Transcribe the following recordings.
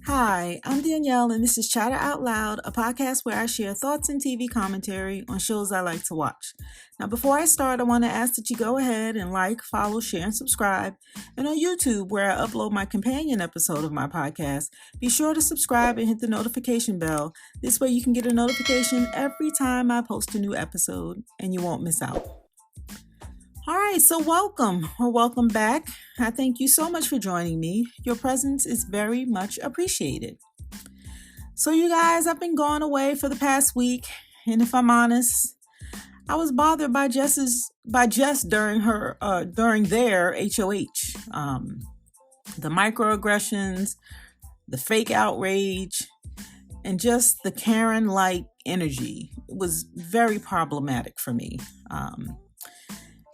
Hi, I'm Danielle, and this is Chatter Out Loud, a podcast where I share thoughts and TV commentary on shows I like to watch. Now, before I start, I want to ask that you go ahead and like, follow, share, and subscribe. And on YouTube, where I upload my companion episode of my podcast, be sure to subscribe and hit the notification bell. This way you can get a notification every time I post a new episode, and you won't miss out. All right, so welcome back. I thank you so much for joining me. Your presence is very much appreciated. So you guys, I've been gone away for the past week, and if I'm honest, I was bothered by Jess during their HOH. The microaggressions, the fake outrage, and just the Karen-like energy. It was very problematic for me.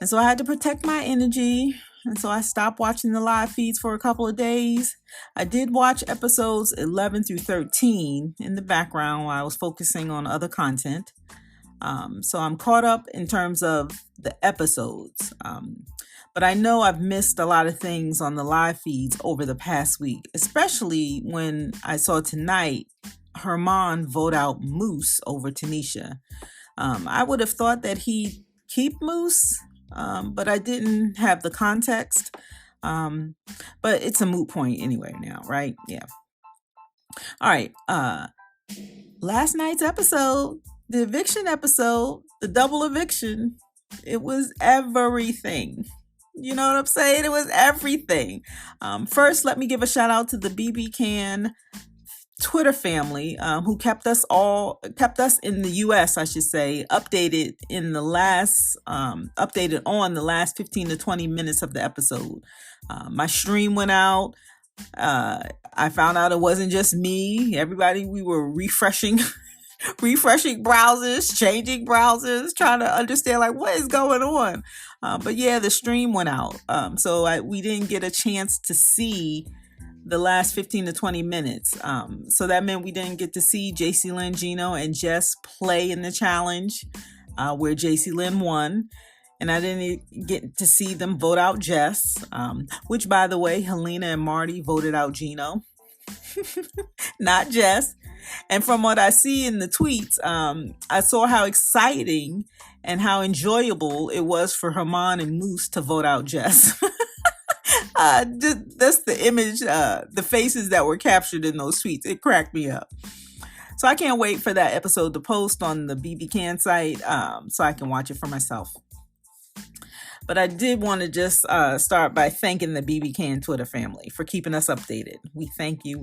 And so I had to protect my energy. And so I stopped watching the live feeds for a couple of days. I did watch episodes 11 through 13 in the background while I was focusing on other content. So I'm caught up in terms of the episodes. But I know I've missed a lot of things on the live feeds over the past week, especially when I saw tonight Herman vote out Moose over Tanisha. I would have thought that he'd keep Moose. But I didn't have the context. But it's a moot point anyway now, right? Yeah. All right. Last night's episode, the eviction episode, the double eviction, it was everything. You know what I'm saying? It was everything. First, let me give a shout out to the BBCAN Twitter family who kept us in the US, I should say, updated on the last 15 to 20 minutes of the episode. My stream went out. I found out it wasn't just me. Everybody, we were refreshing browsers, changing browsers, trying to understand like what is going on. But yeah, the stream went out. So we didn't get a chance to see the last 15 to 20 minutes. So that meant we didn't get to see JC Lynn, Gino, and Jess play in the challenge where JC Lynn won. And I didn't get to see them vote out Jess, which, by the way, Helena and Marty voted out Gino, not Jess. And from what I see in the tweets, I saw how exciting and how enjoyable it was for Herman and Moose to vote out Jess. That's the image, the faces that were captured in those tweets. It cracked me up. So I can't wait for that episode to post on the BBCAN site so I can watch it for myself. But I did want to just start by thanking the BBCAN Twitter family for keeping us updated. We thank you.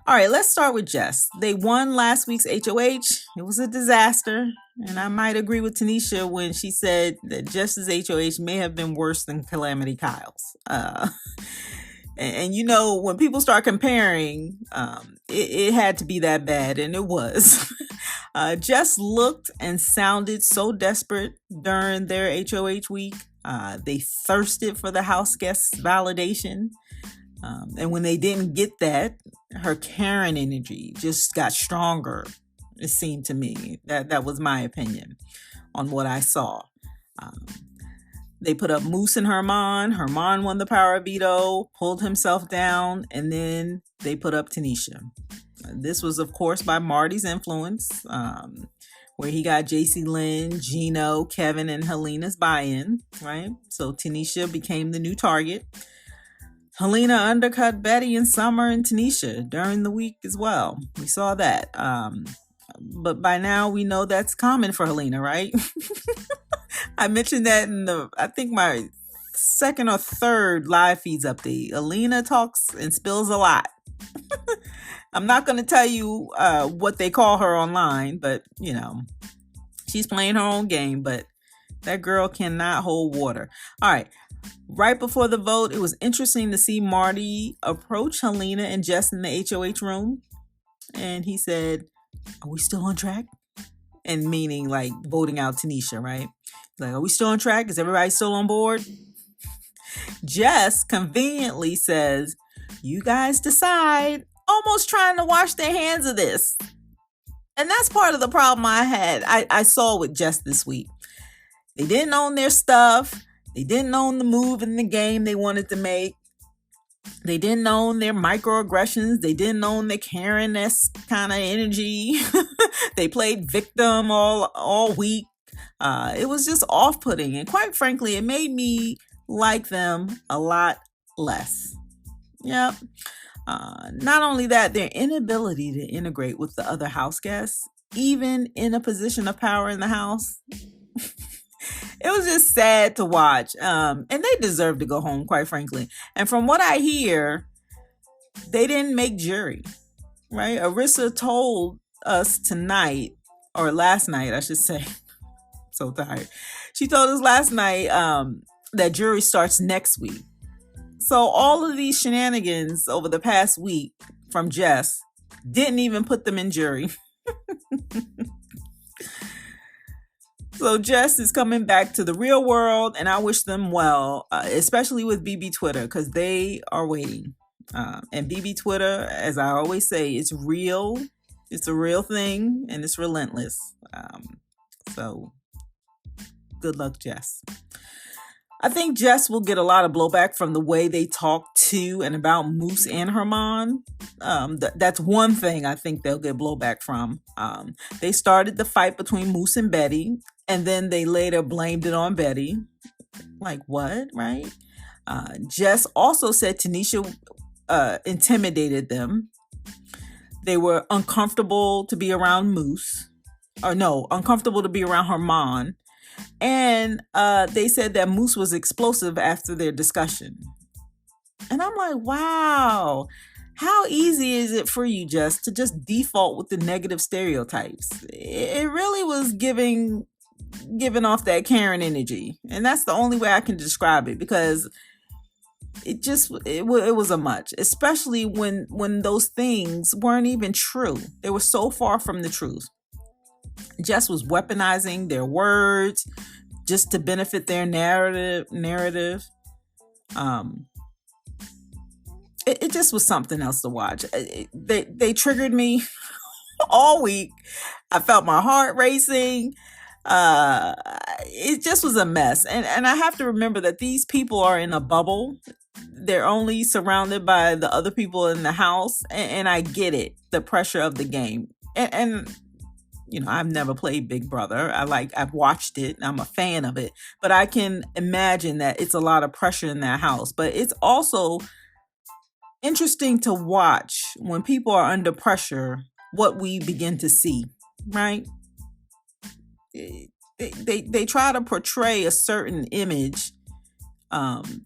All right, let's start with Jess. They won last week's HOH. It was a disaster. And I might agree with Tanisha when she said that Jess's HOH may have been worse than Calamity Kyle's. And you know, when people start comparing, it had to be that bad, and it was. Jess looked and sounded so desperate during their HOH week. They thirsted for the house guests' validation. And when they didn't get that, her Karen energy just got stronger, it seemed to me. That was my opinion on what I saw. They put up Moose and Herman. Herman won the power veto, pulled himself down, and then they put up Tanisha. This was, of course, by Marty's influence, where he got JC Lynn, Gino, Kevin, and Helena's buy-in, right? So Tanisha became the new target. Helena undercut Betty and Summer and Tanisha during the week as well. We saw that. But by now we know that's common for Helena, right? I mentioned that in I think my second or third live feeds update. Helena talks and spills a lot. I'm not going to tell you what they call her online, but you know, she's playing her own game, but that girl cannot hold water. All right. Right before the vote, it was interesting to see Marty approach Helena and Jess in the HOH room. And he said, "Are we still on track?" And meaning like voting out Tanisha, right? Like, "Are we still on track? Is everybody still on board?" Jess conveniently says, "You guys decide," almost trying to wash their hands of this. And that's part of the problem I saw with Jess this week. They didn't own their stuff. They didn't own the move in the game they wanted to make. They didn't own their microaggressions. They didn't own the Karen-esque kind of energy. They played victim all week. It was just off-putting. And quite frankly, it made me like them a lot less. Yep. Not only that, their inability to integrate with the other house guests, even in a position of power in the house, it was just sad to watch. And they deserve to go home, quite frankly. And from what I hear, they didn't make jury, right? Arissa told us tonight, or last night, I should say. So tired. She told us last night that jury starts next week. So all of these shenanigans over the past week from Jess didn't even put them in jury. So Jess is coming back to the real world, and I wish them well, especially with BB Twitter, because they are waiting. And BB Twitter, as I always say, it's real. It's a real thing, and it's relentless. So good luck, Jess. I think Jess will get a lot of blowback from the way they talk to and about Moose and Herman. That's one thing I think they'll get blowback from. They started the fight between Moose and Betty, and then they later blamed it on Betty. Like, what, right? Jess also said Tanisha intimidated them. They were uncomfortable to be around Moose. Uncomfortable to be around Herman. And they said that Moose was explosive after their discussion. And I'm like, wow, how easy is it for you, Jess, to just default with the negative stereotypes? It really was giving off that Karen energy. And that's the only way I can describe it, because it was a much, especially when those things weren't even true. They were so far from the truth. Jess was weaponizing their words just to benefit their narrative. It just was something else to watch. They triggered me all week. I felt my heart racing. It just was a mess. And I have to remember that these people are in a bubble. They're only surrounded by the other people in the house. And I get it, the pressure of the game. And you know, I've never played Big Brother. I've watched it. I'm a fan of it. But I can imagine that it's a lot of pressure in that house. But it's also interesting to watch when people are under pressure, what we begin to see, right? They try to portray a certain image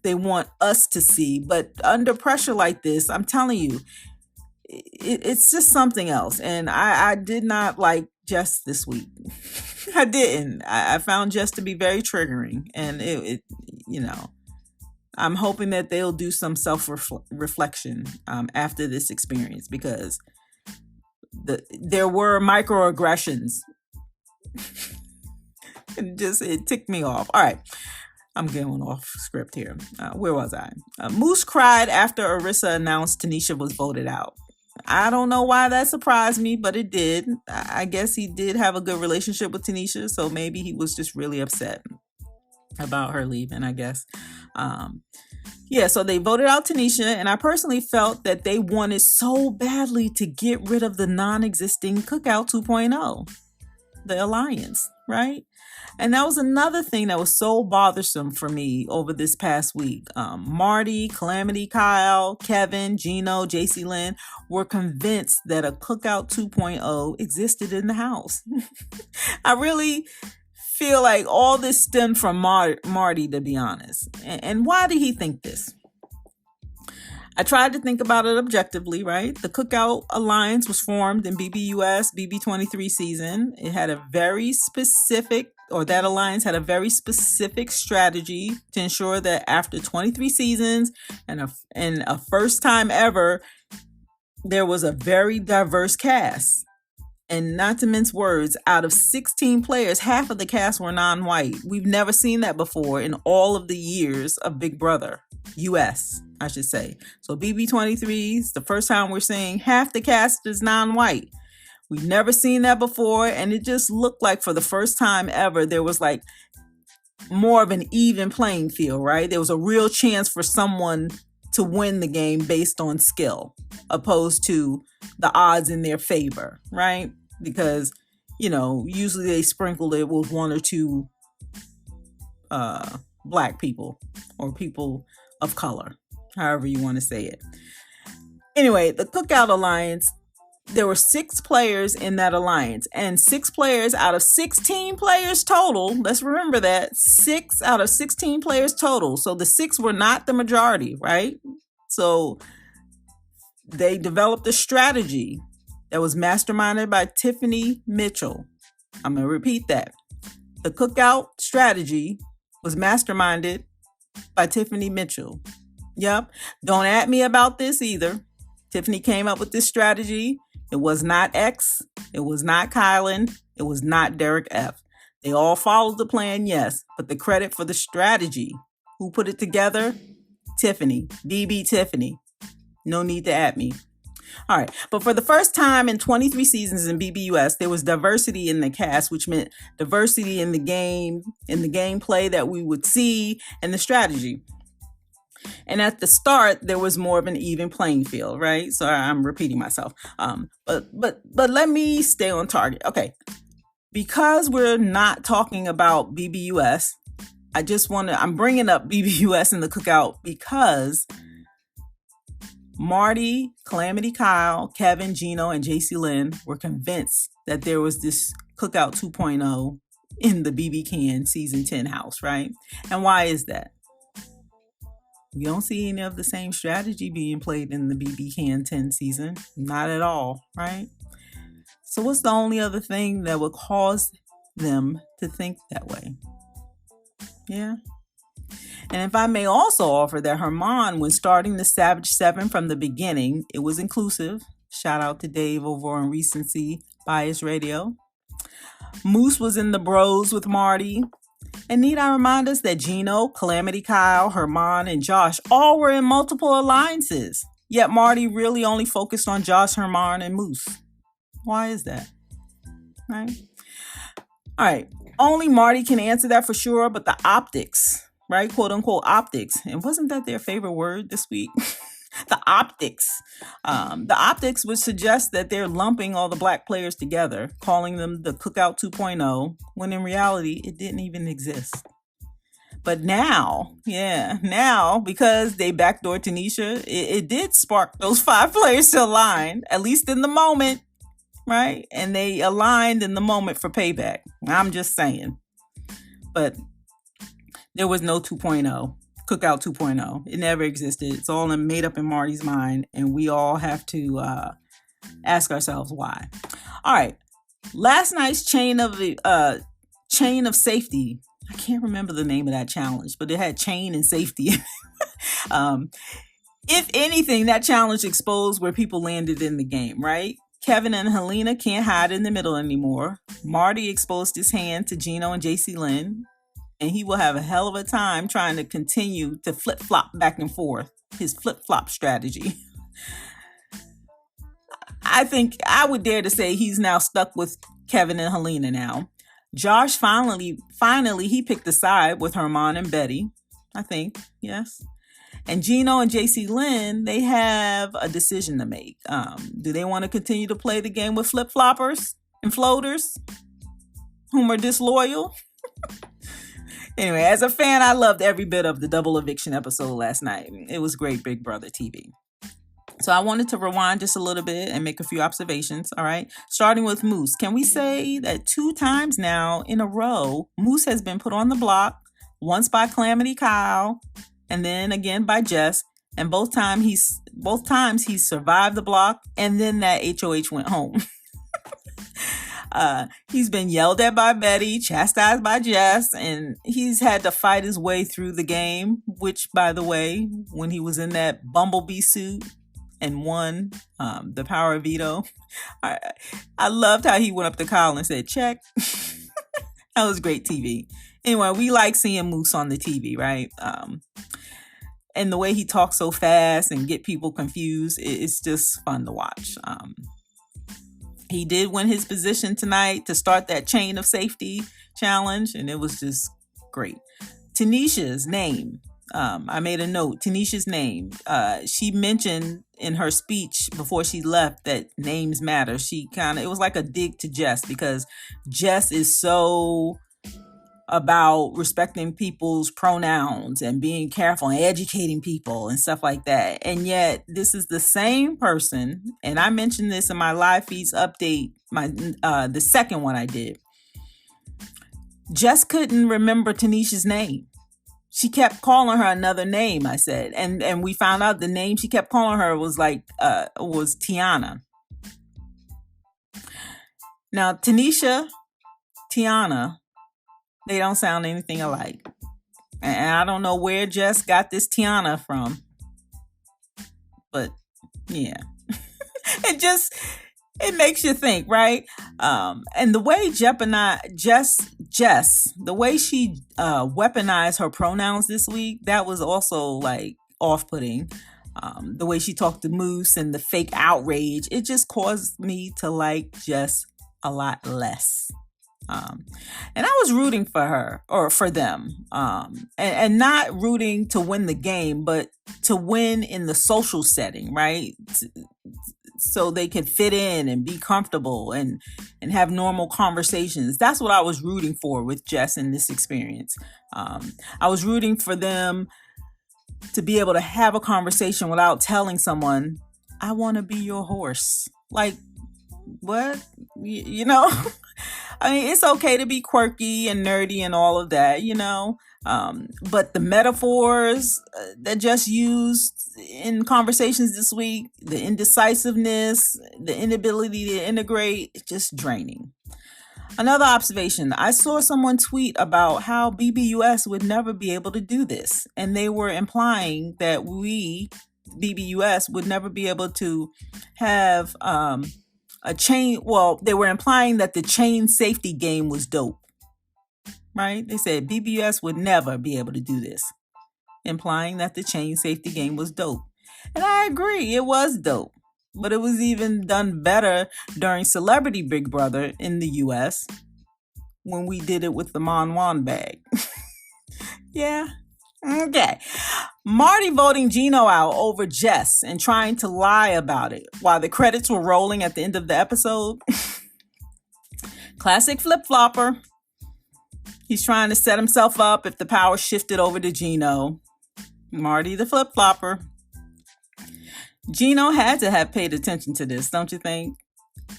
they want us to see. But under pressure like this, I'm telling you, it's just something else. And I did not like Jess this week. I didn't. I found Jess to be very triggering. And it I'm hoping that they'll do some self-reflection after this experience, because there were microaggressions. It ticked me off. All right. I'm going off script here. Where was I? Moose cried after Arissa announced Tanisha was voted out. I don't know why that surprised me, but it did. I guess he did have a good relationship with Tanisha, so maybe he was just really upset about her leaving, I guess. So they voted out Tanisha, and I personally felt that they wanted so badly to get rid of the non-existing Cookout 2.0, the alliance, right? And that was another thing that was so bothersome for me over this past week. Marty, Calamity, Kyle, Kevin, Gino, JC Lynn were convinced that a Cookout 2.0 existed in the house. I really feel like all this stemmed from Marty, to be honest. And why did he think this? I tried to think about it objectively, right? The Cookout Alliance was formed in BBUS BB23 season. It had a very specific, or that alliance had a very specific strategy to ensure that after 23 seasons and a first time ever, there was a very diverse cast. And not to mince words, out of 16 players, half of the cast were non-white. We've never seen that before in all of the years of Big Brother, US, I should say. So BB23 is the first time we're seeing half the cast is non-white. We've never seen that before, and it just looked like for the first time ever, there was like more of an even playing field, right? There was a real chance for someone to win the game based on skill, opposed to the odds in their favor, right? Because, usually they sprinkle it with one or two black people or people of color, however you want to say it. Anyway, the Cookout Alliance, there were 6 players in that alliance, and 6 players out of 16 players total. Let's remember that 6 out of 16 players total. So the 6 were not the majority, right? So they developed a strategy that was masterminded by Tiffany Mitchell. I'm going to repeat that. The Cookout strategy was masterminded by Tiffany Mitchell. Yep. Don't at me about this either. Tiffany came up with this strategy. It was not X. It was not Kylan. It was not Derek F. They all followed the plan, yes. But the credit for the strategy, who put it together? Tiffany. BB Tiffany. No need to at me. All right. But for the first time in 23 seasons in BBUS, there was diversity in the cast, which meant diversity in the game, in the gameplay that we would see, and the strategy. And at the start, there was more of an even playing field, right? So I'm repeating myself. But let me stay on target. Okay. Because we're not talking about BBUS, I'm bringing up BBUS in the Cookout because Marty, Calamity Kyle, Kevin, Gino, and JC Lynn were convinced that there was this Cookout 2.0 in the BBCAN season 10 house, right? And why is that? We don't see any of the same strategy being played in the BBCAN 10 season. Not at all, right? So what's the only other thing that would cause them to think that way? Yeah. And if I may also offer that Herman, when starting the Savage 7 from the beginning, it was inclusive. Shout out to Dave over on Recency Bias Radio. Moose was in the bros with Marty. And need I remind us that Gino, Calamity Kyle, Herman, and Josh all were in multiple alliances. Yet Marty really only focused on Josh, Herman, and Moose. Why is that? Right? All right. Only Marty can answer that for sure, but the optics, right? Quote unquote optics. And wasn't that their favorite word this week? The optics. The optics would suggest that they're lumping all the black players together, calling them the Cookout 2.0, when in reality, it didn't even exist. But now, because they backdoored Tanisha, it did spark those 5 players to align, at least in the moment, right? And they aligned in the moment for payback. I'm just saying. But there was no 2.0. Cookout 2.0. It never existed. It's all made up in Marty's mind, and we all have to ask ourselves why. All right. Last night's chain of safety. I can't remember the name of that challenge, but it had chain and safety. If anything, that challenge exposed where people landed in the game, right? Kevin and Helena can't hide in the middle anymore. Marty exposed his hand to Gino and JC Lynn. And he will have a hell of a time trying to continue to flip-flop back and forth, his flip-flop strategy. I think I would dare to say he's now stuck with Kevin and Helena now. Josh finally, he picked a side with Herman and Betty, I think, yes. And Gino and JC Lynn, they have a decision to make. Do they want to continue to play the game with flip-floppers and floaters whom are disloyal? Anyway, as a fan, I loved every bit of the double eviction episode last night. It was great Big Brother TV. So I wanted to rewind just a little bit and make a few observations, all right? Starting with Moose. Can we say that 2 times now in a row, Moose has been put on the block, once by Calamity Kyle, and then again by Jess, and both times he's survived the block, and then that HOH went home. He's been yelled at by Betty, chastised by Jess, and he's had to fight his way through the game, which, by the way, when he was in that bumblebee suit and won the power of veto, I loved how he went up to Kyle and said, check. That was great TV. Anyway, we like seeing Moose on the TV, right? And the way he talks so fast and get people confused, it's just fun to watch. He did win his position tonight to start that chain of safety challenge, and it was just great. Tanisha's name. I made a note, Tanisha's name. She mentioned in her speech before she left that names matter. It was like a dig to Jess, because Jess is so about respecting people's pronouns and being careful and educating people and stuff like that. And yet this is the same person, and I mentioned this in my live feeds update, the second one I did. Jess couldn't remember Tanisha's name. She kept calling her another name, I said. And we found out the name she kept calling her was Tiana. Now, Tanisha, Tiana, they don't sound anything alike. And I don't know where Jess got this Tiana from. But, yeah. It makes you think, right? And the way Jess, the way she weaponized her pronouns this week, that was also like off-putting. The way she talked to Moose and the fake outrage, it just caused me to like Jess a lot less. And I was rooting for her, or for them, and not rooting to win the game, but to win in the social setting, right? So they could fit in and be comfortable and have normal conversations. That's what I was rooting for with Jess in this experience. I was rooting for them to be able to have a conversation without telling someone, I want to be your horse. Like, what? You know? I mean, it's okay to be quirky and nerdy and all of that, but the metaphors that Jess used in conversations this week, the indecisiveness, the inability to integrate, just draining. Another observation, I saw someone tweet about how BBUS would never be able to do this. And they were implying that BBUS, would never be able to have a chain. Well, they were implying that the chain safety game was dope, right? They said BBUS would never be able to do this, implying that the chain safety game was dope. And I agree, it was dope. But it was even done better during Celebrity Big Brother in the US when we did it with the Mon Juan bag. Yeah. Okay. Marty voting Gino out over Jess and trying to lie about it while the credits were rolling at the end of the episode. Classic flip-flopper. He's trying to set himself up if the power shifted over to Gino. Marty the flip-flopper. Gino had to have paid attention to this, don't you think?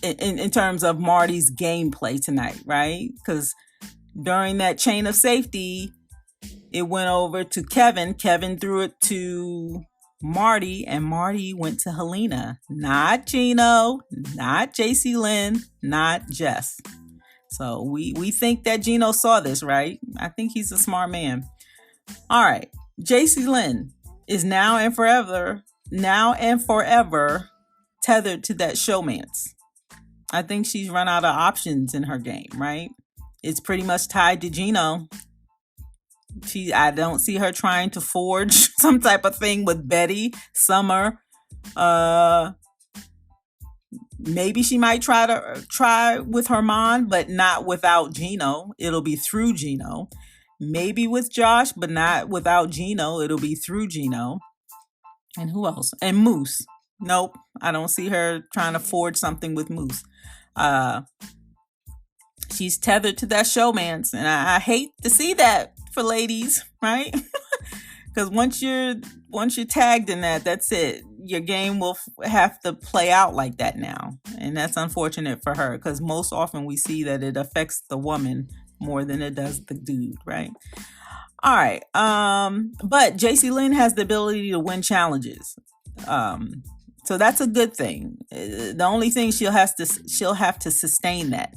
In terms of Marty's gameplay tonight, right? Because during that chain of safety, it went over to Kevin. Kevin threw it to Marty, and Marty went to Helena. Not Gino, not JC Lynn, not Jess. So we think that Gino saw this, right? I think he's a smart man. All right. JC Lynn is now and forever tethered to that showmance. I think she's run out of options in her game, right? It's pretty much tied to Gino. I don't see her trying to forge some type of thing with Betty, Summer. Maybe she might try with Herman, but not without Gino. It'll be through Gino. Maybe with Josh, but not without Gino. It'll be through Gino. And who else? And Moose. Nope. I don't see her trying to forge something with Moose. She's tethered to that showmance. And I hate to see that for ladies, right? Because once you're tagged in that, that's it. Your game will have to play out like that now. And that's unfortunate for her, because most often we see that it affects the woman more than it does the dude, right? All right. But JC Lynn has the ability to win challenges. So that's a good thing. The only thing she'll have to sustain that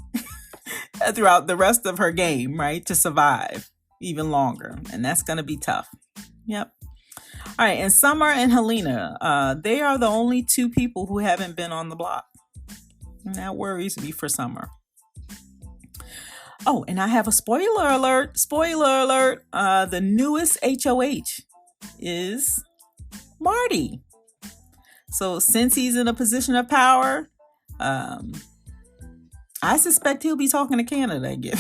throughout the rest of her game, right? To survive even longer. And that's going to be tough. Yep. All right. And Summer and Helena, they are the only two people who haven't been on the block. And that worries me for Summer. Oh, and I have a spoiler alert. Spoiler alert. The newest HOH is Marty. So since he's in a position of power, I suspect he'll be talking to Canada again.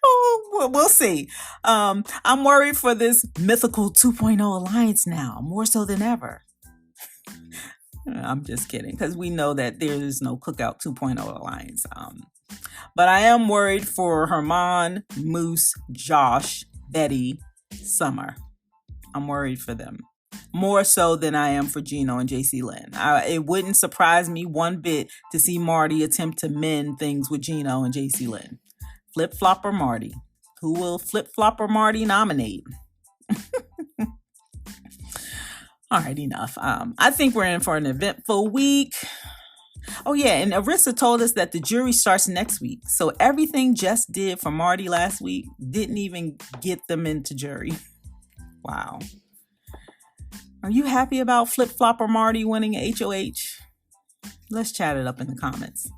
Oh, we'll see. I'm worried for this mythical 2.0 alliance now, more so than ever. I'm just kidding, because we know that there is no Cookout 2.0 alliance. But I am worried for Herman, Moose, Josh, Betty, Summer. I'm worried for them. More so than I am for Gino and JC Lynn. It wouldn't surprise me one bit to see Marty attempt to mend things with Gino and JC Lynn. Flip-flopper Marty. Who will flip-flopper Marty nominate? All right, enough. I think we're in for an eventful week. Oh, yeah, and Arissa told us that the jury starts next week. So everything Jess did for Marty last week didn't even get them into jury. Wow. Are you happy about Flip-Flopper Marty winning HOH? Let's chat it up in the comments.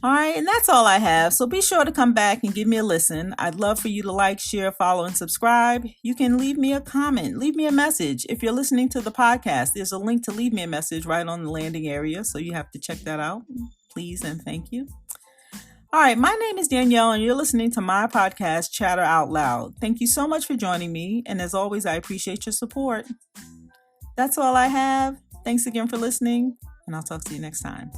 All right, and that's all I have. So be sure to come back and give me a listen. I'd love for you to like, share, follow, and subscribe. You can leave me a comment, leave me a message. If you're listening to the podcast, there's a link to leave me a message right on the landing area. So you have to check that out. Please and thank you. All right, my name is Danielle, and you're listening to my podcast, Chatter Out Loud. Thank you so much for joining me. And as always, I appreciate your support. That's all I have. Thanks again for listening, and I'll talk to you next time.